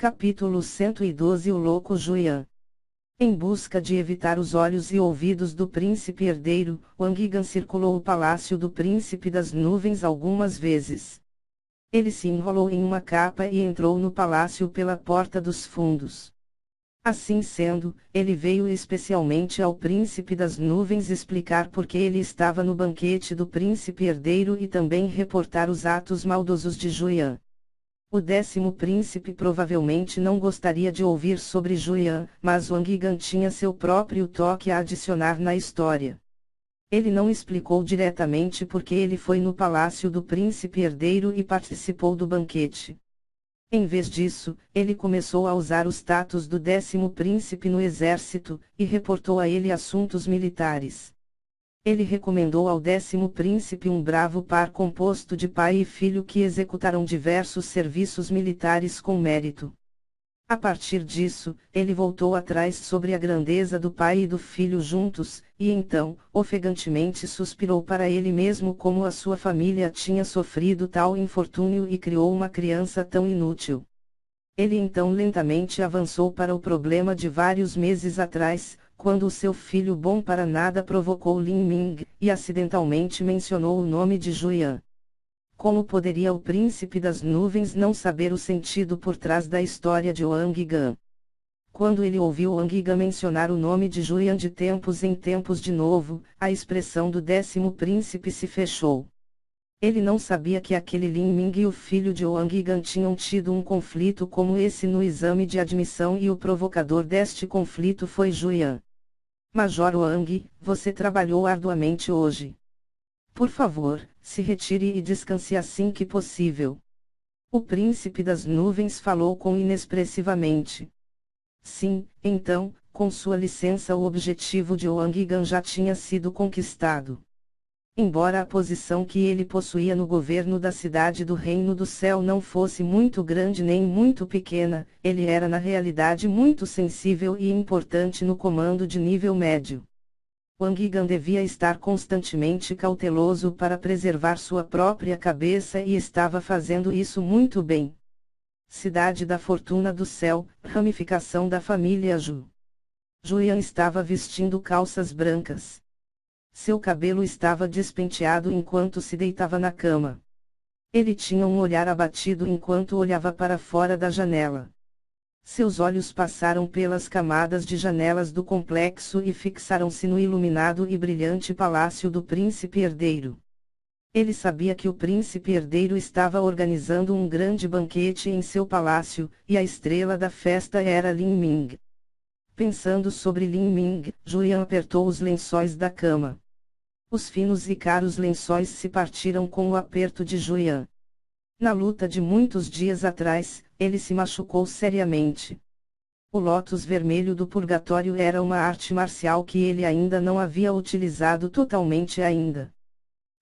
Capítulo 112 O louco Juyan. Em busca de evitar os olhos e ouvidos do príncipe herdeiro, Wang Gan circulou o palácio do príncipe das nuvens algumas vezes. Ele se enrolou em uma capa e entrou no palácio pela porta dos fundos. Assim sendo, ele veio especialmente ao príncipe das nuvens explicar por que ele estava no banquete do príncipe herdeiro e também reportar os atos maldosos de Juyan. O 10º príncipe provavelmente não gostaria de ouvir sobre Juyan, mas Wang Gan tinha seu próprio toque a adicionar na história. Ele não explicou diretamente por que ele foi no palácio do príncipe herdeiro e participou do banquete. Em vez disso, ele começou a usar o status do 10º príncipe no exército, e reportou a ele assuntos militares. Ele recomendou ao 10º príncipe um bravo par composto de pai e filho que executaram diversos serviços militares com mérito. A partir disso, ele voltou atrás sobre a grandeza do pai e do filho juntos, e então, ofegantemente suspirou para ele mesmo como a sua família tinha sofrido tal infortúnio e criou uma criança tão inútil. Ele então lentamente avançou para o problema de vários meses atrás, quando o seu filho bom para nada provocou Lin Ming, e acidentalmente mencionou o nome de Juyan. Como poderia o príncipe das nuvens não saber o sentido por trás da história de Wang Gan? Quando ele ouviu Wang Gan mencionar o nome de Juyan de tempos em tempos de novo, a expressão do 10º príncipe se fechou. Ele não sabia que aquele Lin Ming e o filho de Wang Gan tinham tido um conflito como esse no exame de admissão e o provocador deste conflito foi Juyan. Major Wang, você trabalhou arduamente hoje. Por favor, se retire e descanse assim que possível. O príncipe das nuvens falou com inexpressivamente. Sim, então, com sua licença, o objetivo de Wang Gan já tinha sido conquistado. Embora a posição que ele possuía no governo da cidade do Reino do Céu não fosse muito grande nem muito pequena, ele era na realidade muito sensível e importante no comando de nível médio. Wang Gan devia estar constantemente cauteloso para preservar sua própria cabeça e estava fazendo isso muito bem. Cidade da Fortuna do Céu, ramificação da família Ju. Juyan estava vestindo calças brancas. Seu cabelo estava despenteado enquanto se deitava na cama. Ele tinha um olhar abatido enquanto olhava para fora da janela. Seus olhos passaram pelas camadas de janelas do complexo e fixaram-se no iluminado e brilhante palácio do príncipe herdeiro. Ele sabia que o príncipe herdeiro estava organizando um grande banquete em seu palácio, e a estrela da festa era Lin Ming. Pensando sobre Lin Ming, Juyan apertou os lençóis da cama. Os finos e caros lençóis se partiram com o aperto de Juyan. Na luta de muitos dias atrás, ele se machucou seriamente. O lótus vermelho do purgatório era uma arte marcial que ele ainda não havia utilizado totalmente ainda.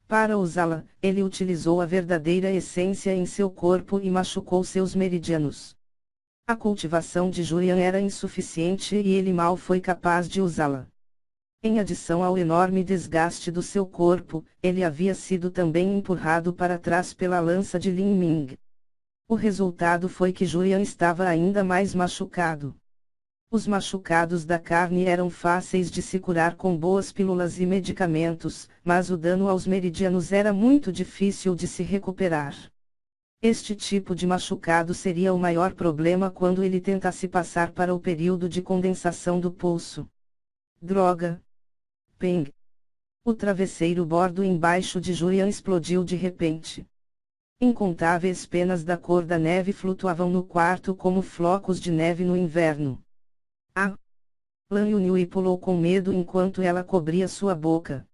Para usá-la, ele utilizou a verdadeira essência em seu corpo e machucou seus meridianos. A cultivação de Juyan era insuficiente e ele mal foi capaz de usá-la. Em adição ao enorme desgaste do seu corpo, ele havia sido também empurrado para trás pela lança de Lin Ming. O resultado foi que Juyan estava ainda mais machucado. Os machucados da carne eram fáceis de se curar com boas pílulas e medicamentos, mas o dano aos meridianos era muito difícil de se recuperar. Este tipo de machucado seria o maior problema quando ele tentasse passar para o período de condensação do pulso. Droga! Peng! O travesseiro bordo embaixo de Juyan explodiu de repente. Incontáveis penas da cor da neve flutuavam no quarto como flocos de neve no inverno. Ah! Lan Yunhui pulou com medo enquanto ela cobria sua boca.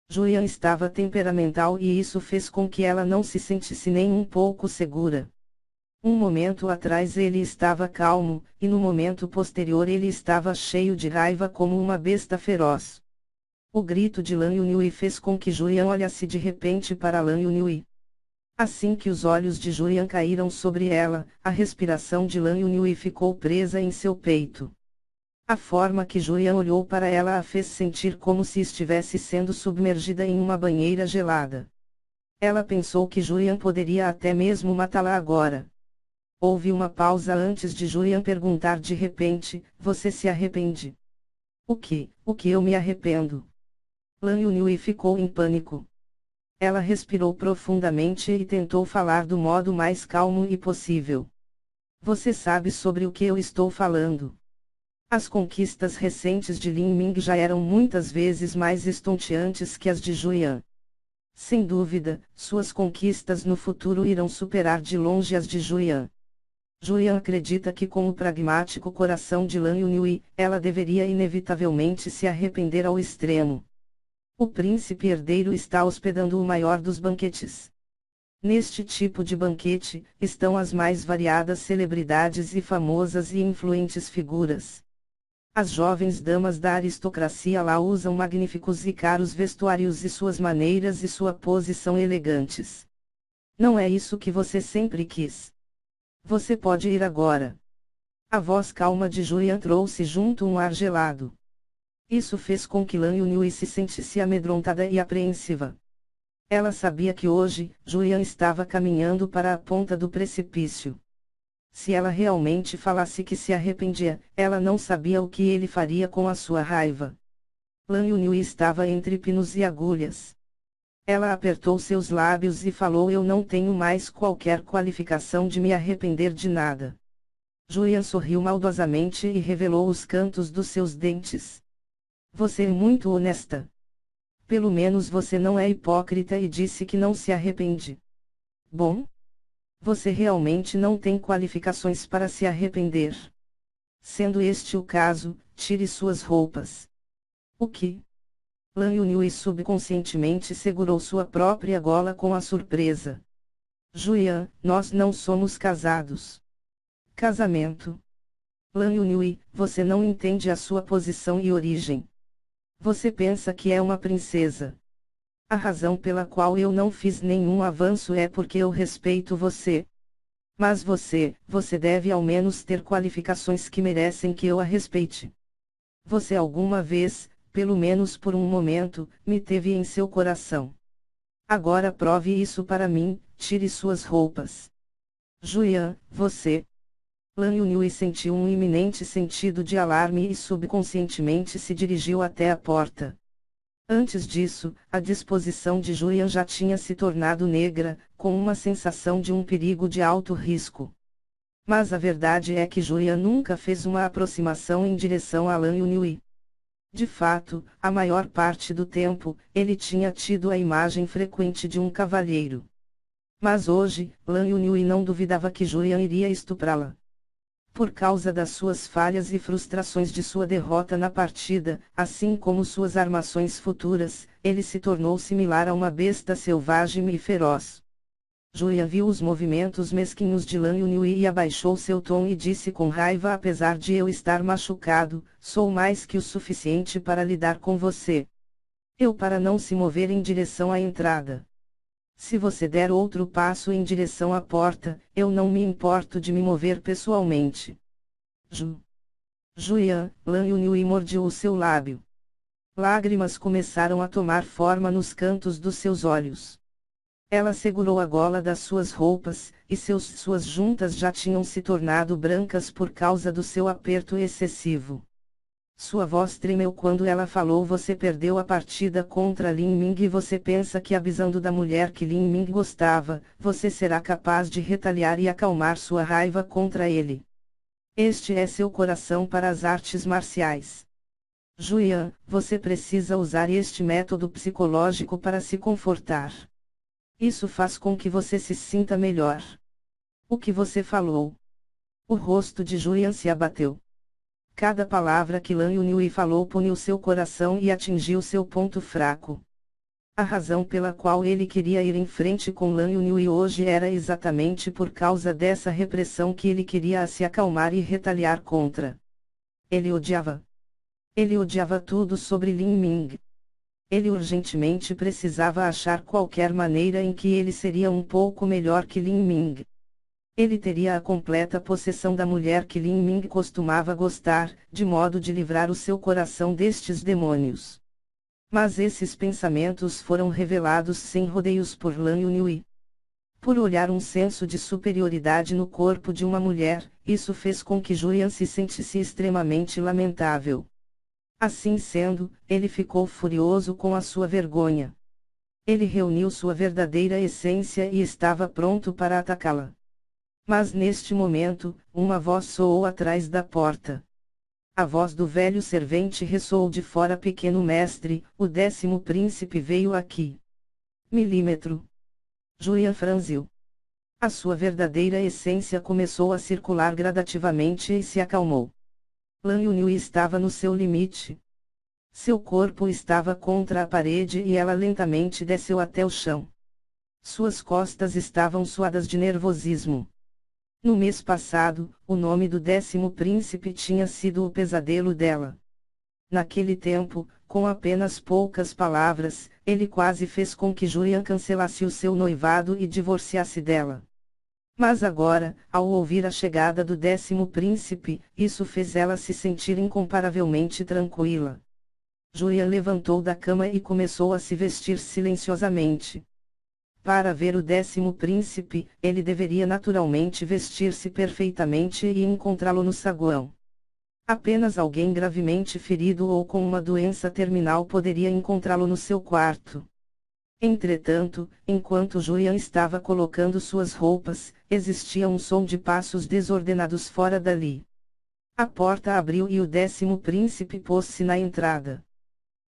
Juyan estava temperamental e isso fez com que ela não se sentisse nem um pouco segura. Um momento atrás ele estava calmo, e no momento posterior ele estava cheio de raiva como uma besta feroz. O grito de Lan Yunhui fez com que Juyan olhasse de repente para Lan Yunhui. Assim que os olhos de Juyan caíram sobre ela, a respiração de Lan Yunhui ficou presa em seu peito. A forma que Juyan olhou para ela a fez sentir como se estivesse sendo submergida em uma banheira gelada. Ela pensou que Juyan poderia até mesmo matá-la agora. Houve uma pausa antes de Julian perguntar de repente, você se arrepende? O que eu me arrependo? Lan Yunhui ficou em pânico. Ela respirou profundamente e tentou falar do modo mais calmo e possível. Você sabe sobre o que eu estou falando. As conquistas recentes de Lin Ming já eram muitas vezes mais estonteantes que as de Julian. Sem dúvida, suas conquistas no futuro irão superar de longe as de Julian. Julian acredita que com o pragmático coração de Lan Yunhui, ela deveria inevitavelmente se arrepender ao extremo. O príncipe herdeiro está hospedando o maior dos banquetes. Neste tipo de banquete, estão as mais variadas celebridades e famosas e influentes figuras. As jovens damas da aristocracia lá usam magníficos e caros vestuários e suas maneiras e sua pose são elegantes. Não é isso que você sempre quis. Você pode ir agora. A voz calma de Julian trouxe junto um ar gelado. Isso fez com que Lan Yunhui se sentisse amedrontada e apreensiva. Ela sabia que hoje, Julian estava caminhando para a ponta do precipício. Se ela realmente falasse que se arrependia, ela não sabia o que ele faria com a sua raiva. Lan Yunhui estava entre pinos e agulhas. Ela apertou seus lábios e falou: eu não tenho mais qualquer qualificação de me arrepender de nada. Julian sorriu maldosamente e revelou os cantos dos seus dentes. Você é muito honesta. Pelo menos você não é hipócrita e disse que não se arrepende. Bom? Você realmente não tem qualificações para se arrepender. Sendo este o caso, tire suas roupas. O que? Lan Yunhui subconscientemente segurou sua própria gola com a surpresa. Julian, nós não somos casados. Casamento? Lan Yunhui, você não entende a sua posição e origem. Você pensa que é uma princesa. A razão pela qual eu não fiz nenhum avanço é porque eu respeito você. Mas você deve ao menos ter qualificações que merecem que eu a respeite. Você alguma vez, pelo menos por um momento, me teve em seu coração. Agora prove isso para mim, tire suas roupas. Julian, você... Lan Yunhui sentiu um iminente sentido de alarme e subconscientemente se dirigiu até a porta. Antes disso, a disposição de Julian já tinha se tornado negra, com uma sensação de um perigo de alto risco. Mas a verdade é que Julian nunca fez uma aproximação em direção a Lan Yunhui. De fato, a maior parte do tempo, ele tinha tido a imagem frequente de um cavalheiro. Mas hoje, Lan Yunhui não duvidava que Julian iria estuprá-la. Por causa das suas falhas e frustrações de sua derrota na partida, assim como suas armações futuras, ele se tornou similar a uma besta selvagem e feroz. Julian viu os movimentos mesquinhos de Lan Yunhui e abaixou seu tom e disse com raiva: apesar de eu estar machucado, sou mais que o suficiente para lidar com você. Eu para não se mover em direção à entrada. Se você der outro passo em direção à porta, eu não me importo de me mover pessoalmente. Julian, Lan Yunhui mordiu o seu lábio. Lágrimas começaram a tomar forma nos cantos dos seus olhos. Ela segurou a gola das suas roupas, e suas juntas já tinham se tornado brancas por causa do seu aperto excessivo. Sua voz tremeu quando ela falou: você perdeu a partida contra Lin Ming e você pensa que avisando da mulher que Lin Ming gostava, você será capaz de retaliar e acalmar sua raiva contra ele. Este é seu coração para as artes marciais. Julian, você precisa usar este método psicológico para se confortar. Isso faz com que você se sinta melhor. O que você falou? O rosto de Julian se abateu. Cada palavra que Lan Yunhui falou puniu seu coração e atingiu seu ponto fraco. A razão pela qual ele queria ir em frente com Lan Yunhui hoje era exatamente por causa dessa repressão que ele queria se acalmar e retaliar contra. Ele odiava. Ele odiava tudo sobre Lin Ming. Ele urgentemente precisava achar qualquer maneira em que ele seria um pouco melhor que Lin Ming. Ele teria a completa possessão da mulher que Lin Ming costumava gostar, de modo de livrar o seu coração destes demônios. Mas esses pensamentos foram revelados sem rodeios por Lan Yunhui. Por olhar um senso de superioridade no corpo de uma mulher, isso fez com que Julian se sentisse extremamente lamentável. Assim sendo, ele ficou furioso com a sua vergonha. Ele reuniu sua verdadeira essência e estava pronto para atacá-la. Mas neste momento, uma voz soou atrás da porta. A voz do velho servente ressoou de fora: pequeno mestre, o 10º príncipe veio aqui. Milímetro. Julian franziu. A sua verdadeira essência começou a circular gradativamente e se acalmou. Lan Yunhui estava no seu limite. Seu corpo estava contra a parede e ela lentamente desceu até o chão. Suas costas estavam suadas de nervosismo. No mês passado, o nome do 10º príncipe tinha sido o pesadelo dela. Naquele tempo, com apenas poucas palavras, ele quase fez com que Julian cancelasse o seu noivado e divorciasse dela. Mas agora, ao ouvir a chegada do 10º príncipe, isso fez ela se sentir incomparavelmente tranquila. Julian levantou da cama e começou a se vestir silenciosamente. Para ver o 10º príncipe, ele deveria naturalmente vestir-se perfeitamente e encontrá-lo no saguão. Apenas alguém gravemente ferido ou com uma doença terminal poderia encontrá-lo no seu quarto. Entretanto, enquanto Julian estava colocando suas roupas, existia um som de passos desordenados fora dali. A porta abriu e o 10º príncipe pôs-se na entrada.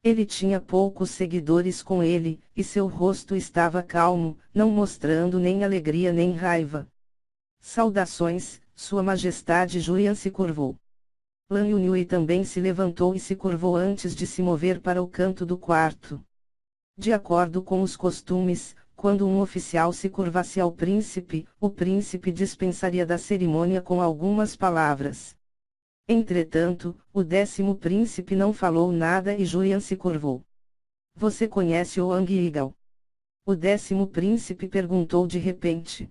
Ele tinha poucos seguidores com ele, e seu rosto estava calmo, não mostrando nem alegria nem raiva. Saudações, Sua Majestade. Julian se curvou. Lan Yunhui também se levantou e se curvou antes de se mover para o canto do quarto. De acordo com os costumes, quando um oficial se curvasse ao príncipe, o príncipe dispensaria da cerimônia com algumas palavras. Entretanto, o 10º príncipe não falou nada e Julian se curvou. Você conhece o Wang Yigal? O 10º príncipe perguntou de repente.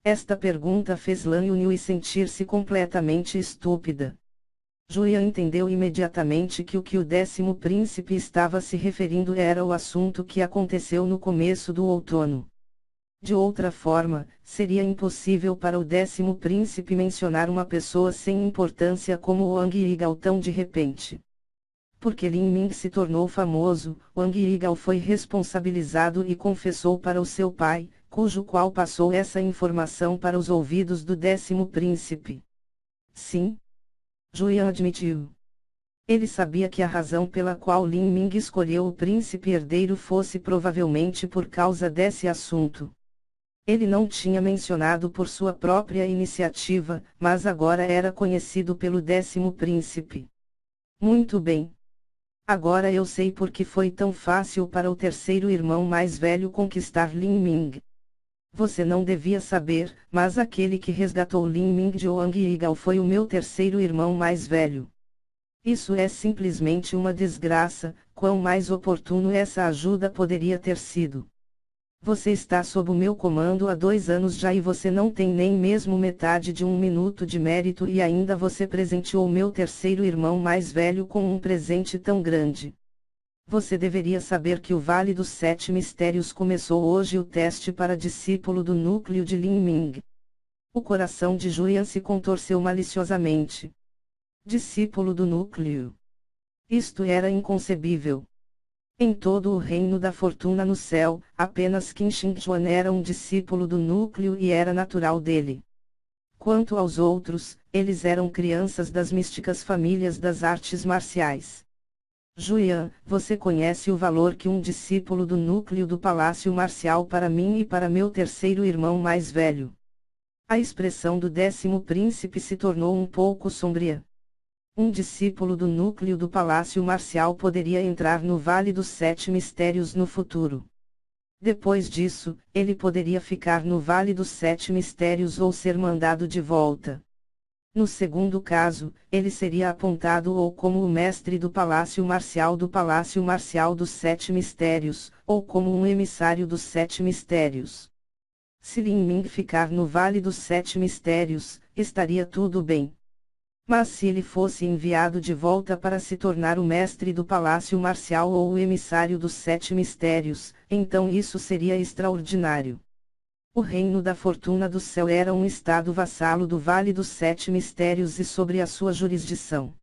Esta pergunta fez Lan Yunhui sentir-se completamente estúpida. Julian entendeu imediatamente que o 10º príncipe estava se referindo era o assunto que aconteceu no começo do outono. De outra forma, seria impossível para o 10º príncipe mencionar uma pessoa sem importância como o Wang Yigal tão de repente. Porque Lin Ming se tornou famoso, Wang Yigal foi responsabilizado e confessou para o seu pai, cujo qual passou essa informação para os ouvidos do 10º príncipe. Sim. Julian admitiu. Ele sabia que a razão pela qual Lin Ming escolheu o príncipe herdeiro fosse provavelmente por causa desse assunto. Ele não tinha mencionado por sua própria iniciativa, mas agora era conhecido pelo 10º príncipe. Muito bem. Agora eu sei por que foi tão fácil para o terceiro irmão mais velho conquistar Lin Ming. Você não devia saber, mas aquele que resgatou Lin Ming de Wang Yigal foi o meu terceiro irmão mais velho. Isso é simplesmente uma desgraça, quão mais oportuno essa ajuda poderia ter sido. Você está sob o meu comando há 2 anos já e você não tem nem mesmo metade de 1 minuto de mérito e ainda você presenteou meu terceiro irmão mais velho com um presente tão grande. Você deveria saber que o Vale dos 7 Mistérios começou hoje o teste para discípulo do núcleo de Lin Ming. O coração de Julian se contorceu maliciosamente. Discípulo do núcleo. Isto era inconcebível. Em todo o reino da fortuna no céu, apenas Qin Shi Huang era um discípulo do núcleo e era natural dele. Quanto aos outros, eles eram crianças das místicas famílias das artes marciais. Julian, você conhece o valor que um discípulo do núcleo do Palácio Marcial para mim e para meu terceiro irmão mais velho? A expressão do 10º príncipe se tornou um pouco sombria. Um discípulo do núcleo do Palácio Marcial poderia entrar no Vale dos 7 Mistérios no futuro. Depois disso, ele poderia ficar no Vale dos 7 Mistérios ou ser mandado de volta. No segundo caso, ele seria apontado ou como o mestre do Palácio Marcial dos 7 Mistérios, ou como um emissário dos 7 Mistérios. Se Lin Ming ficar no Vale dos 7 Mistérios, estaria tudo bem. Mas se ele fosse enviado de volta para se tornar o mestre do Palácio Marcial ou o emissário dos 7 Mistérios, então isso seria extraordinário. O reino da fortuna do céu era um estado vassalo do Vale dos Sete Mistérios e sobre a sua jurisdição.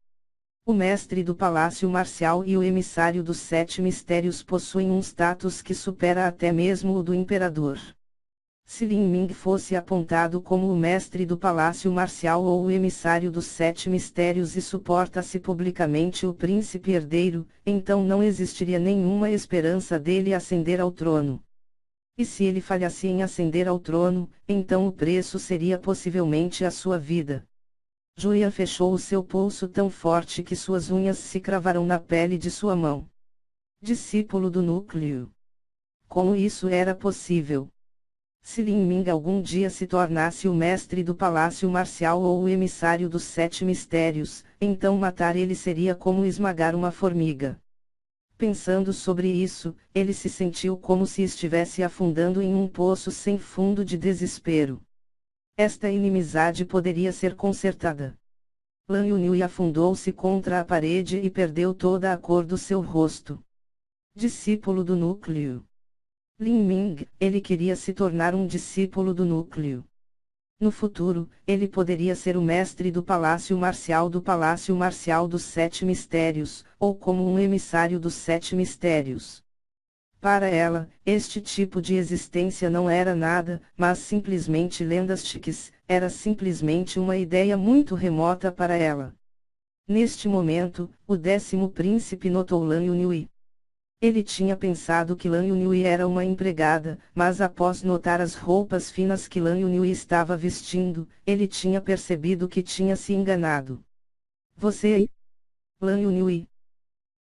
O mestre do palácio marcial e o emissário dos Sete Mistérios possuem um status que supera até mesmo o do imperador. Se Lin Ming fosse apontado como o mestre do palácio marcial ou o emissário dos Sete Mistérios e suporta-se publicamente o príncipe herdeiro, então não existiria nenhuma esperança dele ascender ao trono. E se ele falhasse em ascender ao trono, então o preço seria possivelmente a sua vida. Julian fechou o seu pulso tão forte que suas unhas se cravaram na pele de sua mão. Discípulo do núcleo. Como isso era possível? Se Lin Ming algum dia se tornasse o mestre do palácio marcial ou o emissário dos Sete Mistérios, então matar ele seria como esmagar uma formiga. Pensando sobre isso, ele se sentiu como se estivesse afundando em um poço sem fundo de desespero. Esta inimizade poderia ser consertada. Lan Yunhui afundou-se contra a parede e perdeu toda a cor do seu rosto. Discípulo do núcleo. Lin Ming, ele queria se tornar um discípulo do núcleo. No futuro, ele poderia ser o mestre do Palácio Marcial dos Sete Mistérios, ou como um emissário dos Sete Mistérios. Para ela, este tipo de existência não era nada, mas simplesmente lendas chiques, era simplesmente uma ideia muito remota para ela. Neste momento, o 10º príncipe notou Lan Yunhui. Ele tinha pensado que Lan Yunhui era uma empregada, mas após notar as roupas finas que Lan Yunhui estava vestindo, ele tinha percebido que tinha se enganado. Você? Lan Yunhui.